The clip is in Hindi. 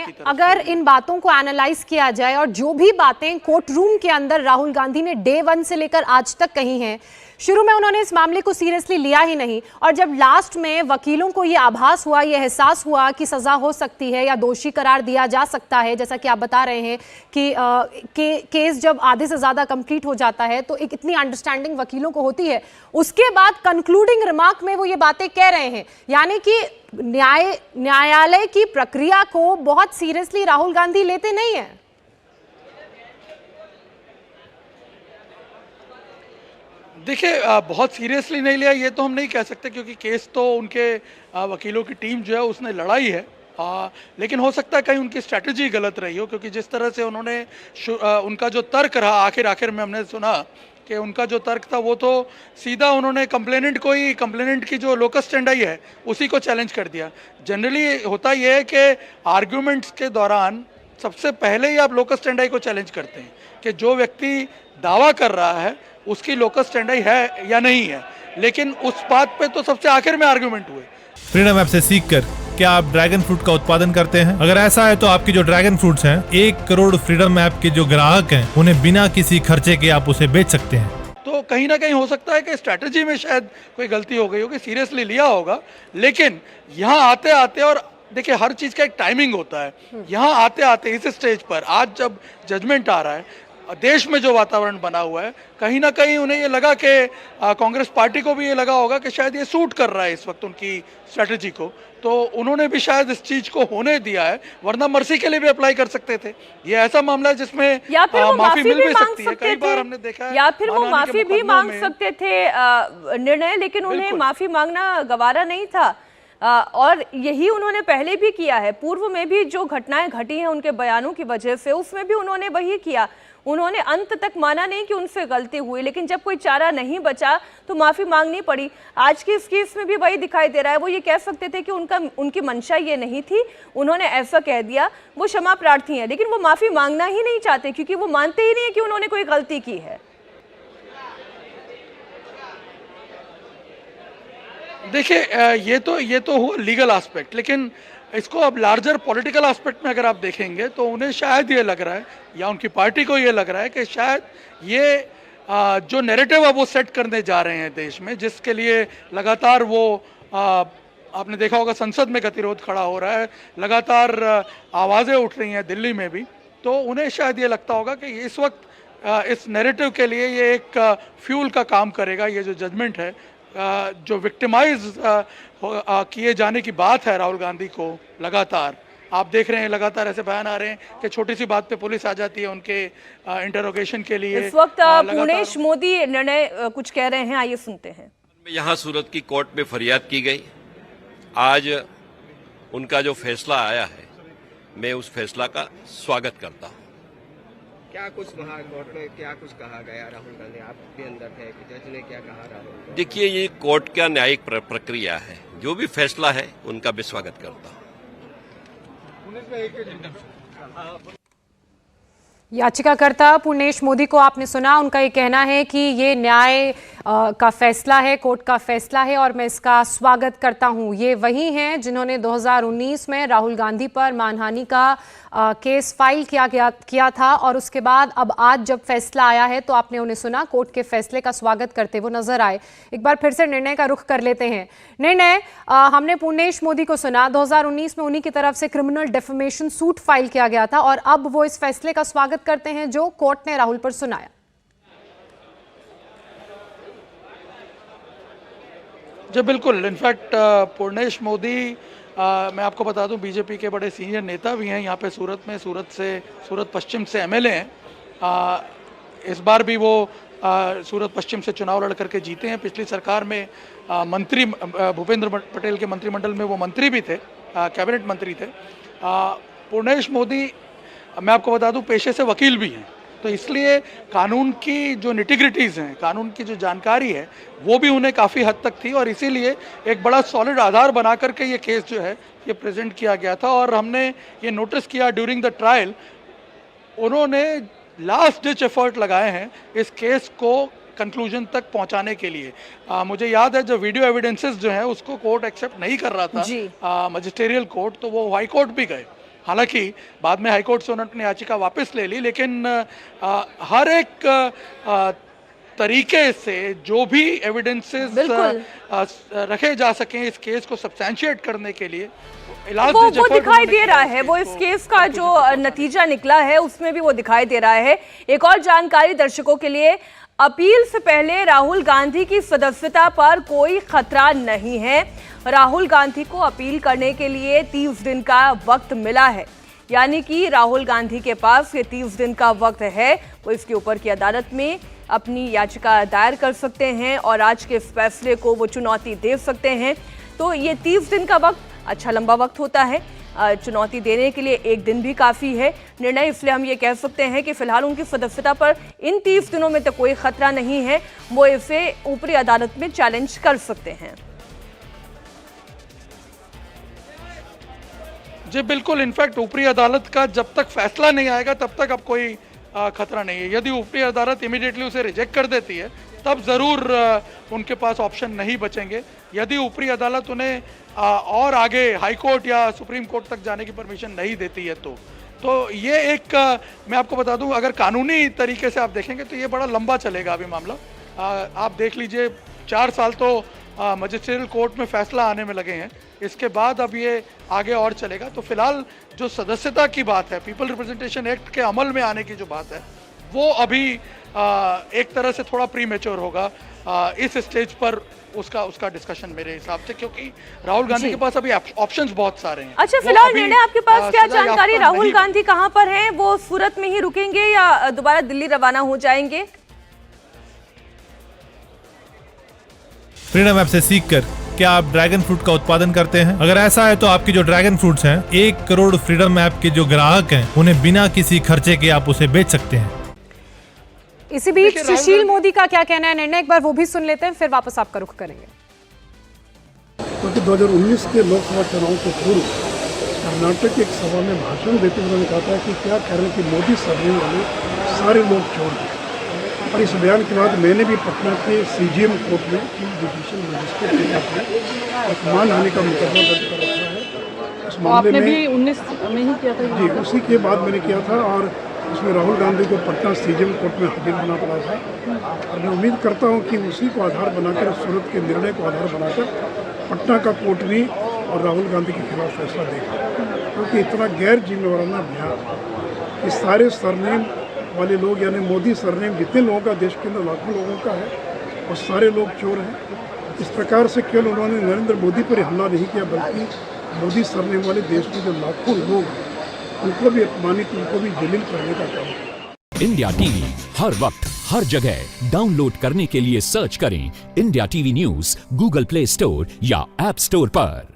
निर्णय, अगर इन बातों को एनालाइज किया जाए और जो भी बातें कोर्ट रूम के अंदर राहुल गांधी ने डे 1 से लेकर आज तक कही हैं, शुरू में उन्होंने इस मामले को सीरियसली लिया ही नहीं, और जब लास्ट में वकीलों को ये आभास हुआ, ये एहसास हुआ कि सजा हो सकती है या दोषी करार दिया जा सकता है, जैसा कि आप बता रहे हैं कि केस जब आधे से ज्यादा कंप्लीट हो जाता है तो एक इतनी अंडरस्टैंडिंग वकीलों को होती है, उसके बाद कंक्लूडिंग रिमार्क में वो ये बातें कह रहे हैं, यानी कि न्यायालय की प्रक्रिया को बहुत सीरियसली राहुल गांधी लेते नहीं है। देखिए, बहुत सीरियसली नहीं लिया ये तो हम नहीं कह सकते, क्योंकि केस तो उनके वकीलों की टीम जो है उसने लड़ाई है। लेकिन हो सकता है कहीं उनकी स्ट्रैटेजी गलत रही हो, क्योंकि जिस तरह से उन्होंने उनका जो तर्क रहा आखिर में हमने सुना कि उनका जो तर्क था वो तो सीधा उन्होंने कंप्लेनेंट की जो लोकस स्टैंडाई है उसी को चैलेंज कर दिया। जनरली होता यह है कि आर्ग्यूमेंट्स के दौरान सबसे पहले ही आप लोकस स्टैंडाई को चैलेंज करते हैं कि जो व्यक्ति दावा कर रहा है उसकी लोकस स्टैंडाई है या नहीं है, लेकिन उस बात पे तो सबसे आखिर में आर्गुमेंट हुए। फ्रीडम ऐप से सीखकर क्या आप ड्रैगन फ्रूट का उत्पादन करते हैं? अगर ऐसा है तो आपकी जो ड्रैगन फ्रूट्स हैं, 1 करोड़ फ्रीडम ऐप के जो ग्राहक हैं उन्हें बिना किसी खर्चे के आप उसे बेच सकते हैं। तो कहीं ना कहीं हो सकता है कि स्ट्रैटेजी में शायद कोई गलती हो गई होगी, सीरियसली लिया होगा, लेकिन यहाँ आते आते, और देखिए हर चीज का एक टाइमिंग होता है, यहाँ आते आते इस स्टेज पर आज जब जजमेंट आ रहा है, देश में जो वातावरण बना हुआ है, कहीं ना कहीं उन्हें ये लगा कि कांग्रेस पार्टी को भी ये लगा होगा कि शायद ये सूट कर रहा है इस वक्त उनकी स्ट्रेटजी को, तो उन्होंने भी शायद इस चीज को होने दिया है, वरना मर्सी के लिए भी अप्लाई कर सकते थे। ये ऐसा मामला है जिसमें माफी मिल भी सकती है, कई बार हमने देखा है, या फिर वो माफी भी मांग सकते थे निर्णय, लेकिन उन्हें माफी मांगना गवारा नहीं था, और यही उन्होंने पहले भी किया है। पूर्व में भी जो घटनाएं घटी हैं उनके बयानों की वजह से, उसमें भी उन्होंने वही किया। उन्होंने अंत तक माना नहीं कि उनसे गलती हुई, लेकिन जब कोई चारा नहीं बचा तो माफी मांगनी पड़ी। आज की इस केस में भी वही दिखाई दे रहा है। वो ये कह सकते थे कि उनकी मंशा ये नहीं थी, उन्होंने ऐसा कह दिया, वो क्षमा प्रार्थी है, लेकिन वो माफी मांगना ही नहीं चाहते, क्योंकि वो मानते ही नहीं है कि उन्होंने कोई गलती की है। देखिए, ये तो हुआ लीगल एस्पेक्ट, लेकिन इसको अब लार्जर पॉलिटिकल एस्पेक्ट में अगर आप देखेंगे तो उन्हें शायद ये लग रहा है, या उनकी पार्टी को ये लग रहा है कि शायद ये जो नैरेटिव है वो सेट करने जा रहे हैं देश में, जिसके लिए लगातार वो आपने देखा होगा संसद में गतिरोध खड़ा हो रहा है, लगातार आवाज़ें उठ रही हैं दिल्ली में भी, तो उन्हें शायद ये लगता होगा कि इस वक्त इस नैरेटिव के लिए ये एक फ्यूल का काम करेगा। ये जो जजमेंट है, जो विक्टिमाइज किए जाने की बात है राहुल गांधी को, लगातार आप देख रहे हैं, लगातार ऐसे बयान आ रहे हैं कि छोटी सी बात पे पुलिस आ जाती है उनके इंटरोगेशन के लिए। इस वक्त पुणेश मोदी निर्णय कुछ कह रहे हैं, आइए सुनते हैं। यहाँ सूरत की कोर्ट में फरियाद की गई, आज उनका जो फैसला आया है, मैं उस फैसला का स्वागत करता हूँ। क्या कुछ वहाँ कोर्ट में क्या कुछ कहा गया? राहुल गांधी आप भी अंदर थे, जज ने क्या कहा राहुल? देखिए, ये कोर्ट का न्यायिक प्रक्रिया है, जो भी फैसला है उनका भी स्वागत करता हूँ। याचिकाकर्ता पुणेश मोदी को आपने सुना, उनका ये कहना है कि ये न्याय का फैसला है, कोर्ट का फैसला है और मैं इसका स्वागत करता हूं। ये वही हैं जिन्होंने 2019 में राहुल गांधी पर मानहानि का केस फाइल किया था, और उसके बाद अब आज जब फैसला आया है तो आपने उन्हें सुना, कोर्ट के फैसले का स्वागत करते हुए नजर आए। एक बार फिर से निर्णय का रुख कर लेते हैं। निर्णय, हमने पुणेश मोदी को सुना, 2019 में उन्हीं की तरफ से क्रिमिनल डेफेमेशन सूट फाइल किया गया था, और अब वो इस फैसले का स्वागत करते हैं जो कोर्ट ने राहुल पर सुनाया। जी बिल्कुल, इनफैक्ट पुणेश मोदी, मैं आपको बता दूं, बीजेपी के बड़े सीनियर नेता भी हैं यहाँ पे सूरत में, सूरत पश्चिम से एमएलए हैं। इस बार भी वो सूरत पश्चिम से चुनाव लड़ करके जीते हैं। पिछली सरकार में मंत्री भूपेंद्र पटेल के मंत्रिमंडल में वो मंत्री भी थे, कैबिनेट मंत्री थे। पुणेश मोदी, मैं आपको बता दूं, पेशे से वकील भी हैं, तो इसलिए कानून की जो निटिग्रिटीज़ हैं, कानून की जो जानकारी है, वो भी उन्हें काफ़ी हद तक थी, और इसीलिए एक बड़ा सॉलिड आधार बना करके ये केस जो है ये प्रेजेंट किया गया था। और हमने ये नोटिस किया ड्यूरिंग द ट्रायल, उन्होंने लास्ट डिच एफर्ट लगाए हैं इस केस को कंक्लूजन तक पहुंचाने के लिए। मुझे याद है जब वीडियो एविडेंसेस जो है उसको कोर्ट एक्सेप्ट नहीं कर रहा था, मजिस्टेरियल कोर्ट, तो वो हाई कोर्ट भी गए हालांकि बाद में हाईकोर्ट से उन्होंने अपनी याचिका वापस ले ली, लेकिन हर एक तरीके से जो भी एविडेंसेस रखे जा सकें इस केस को सब्सटैंशिएट करने के लिए वो दिखाई दे रहा है। वो इस केस का जो नतीजा निकला है उसमें भी वो दिखाई दे रहा है। एक और जानकारी दर्शकों के लिए, अपील से पहले राहुल गांधी की सदस्यता पर कोई खतरा नहीं है। राहुल गांधी को अपील करने के लिए 30 दिन का वक्त मिला है, यानी कि राहुल गांधी के पास ये 30 दिन का वक्त है। वो इसके ऊपर की अदालत में अपनी याचिका दायर कर सकते हैं और आज के इस फैसले को वो चुनौती दे सकते हैं। तो ये 30 दिन का वक्त अच्छा लंबा वक्त होता है, चुनौती देने के लिए एक दिन भी काफ़ी है निर्णय। इसलिए हम ये कह सकते हैं कि फिलहाल उनकी सदस्यता पर इन 30 दिनों में तो कोई खतरा नहीं है। वो इसे ऊपरी अदालत में चैलेंज कर सकते हैं। जी बिल्कुल, इनफैक्ट ऊपरी अदालत का जब तक फैसला नहीं आएगा तब तक अब कोई खतरा नहीं है। यदि ऊपरी अदालत इमीडिएटली उसे रिजेक्ट कर देती है तब ज़रूर उनके पास ऑप्शन नहीं बचेंगे। यदि ऊपरी अदालत उन्हें और आगे हाई कोर्ट या सुप्रीम कोर्ट तक जाने की परमिशन नहीं देती है तो ये एक मैं आपको बता दूं, अगर कानूनी तरीके से आप देखेंगे तो ये बड़ा लंबा चलेगा अभी मामला। आप देख लीजिए 4 साल तो मजिस्ट्रियल कोर्ट में फैसला आने में लगे हैं, इसके बाद अब ये आगे और चलेगा। तो फिलहाल जो सदस्यता की बात है, पीपल रिप्रेजेंटेशन एक्ट के अमल में आने की जो बात है, वो अभी एक तरह से थोड़ा प्री मैच्योर होगा इस स्टेज पर उसका डिस्कशन मेरे हिसाब से, क्योंकि राहुल गांधी के पास अभी ऑप्शंस बहुत सारे हैं। अच्छा, फिलहाल निर्णय आपके पास क्या जानकारी? राहुल गांधी कहां पर हैं? वो सूरत में ही रुकेंगे या दोबारा दिल्ली रवाना हो जाएंगे? फ्रीडम ऐप से सीखकर क्या आप ड्रैगन फ्रूट का उत्पादन करते हैं? अगर ऐसा है तो आपकी जो ड्रैगन फ्रूट्स हैं, 1 करोड़ फ्रीडम ऐप के जो ग्राहक हैं, उन्हें बिना किसी खर्चे के आप उसे बेच सकते हैं। इसी बीच सुशील मोदी का क्या कहना है निर्णय, एक बार वो भी सुन लेते हैं, फिर वापस आपका रुख करेंगे। क्योंकि 2019 के लोकसभा चुनाव के पूर्व कर्नाटक के एक सभा में भाषण देते हुए उन्होंने कहा था कि क्या करें कि मोदी सरने वाले सारे लोग छोड़ दें। और इस बयान के बाद मैंने भी पटना के CJM कोर्ट में चीफ जुडिशियल मजिस्ट्रेट के खिलाफ में एक मानहानि का मुकदमा दर्ज कर रखा है। इस मामले में भी 19 में ही किया था जी, उसी के बाद मैंने किया था और उसमें राहुल गांधी को पटना CJM कोर्ट में हाजिर होना पड़ा था। और मैं उम्मीद करता हूं कि उसी को आधार बनाकर, सूरत के निर्णय को आधार बनाकर पटना का कोर्ट भी और राहुल गांधी के खिलाफ फैसला देगा। क्योंकि इतना गैर जिम्मेवाराना बयान, इस सारे सरनेम वाले लोग यानी मोदी सरनेम जितने लोगों का देश के अंदर लाखों लोगों का है, और सारे लोग चोर हैं। इस प्रकार से केवल उन्होंने नरेंद्र मोदी पर हमला नहीं किया, बल्कि मोदी सरनेम वाले देश में जो लाखों लोग हैं उनको भी अपमानित, उनको भी जलील करने का काम। इंडिया टीवी हर वक्त हर जगह डाउनलोड करने के लिए सर्च करें India TV news Google play store या ऐप स्टोर पर।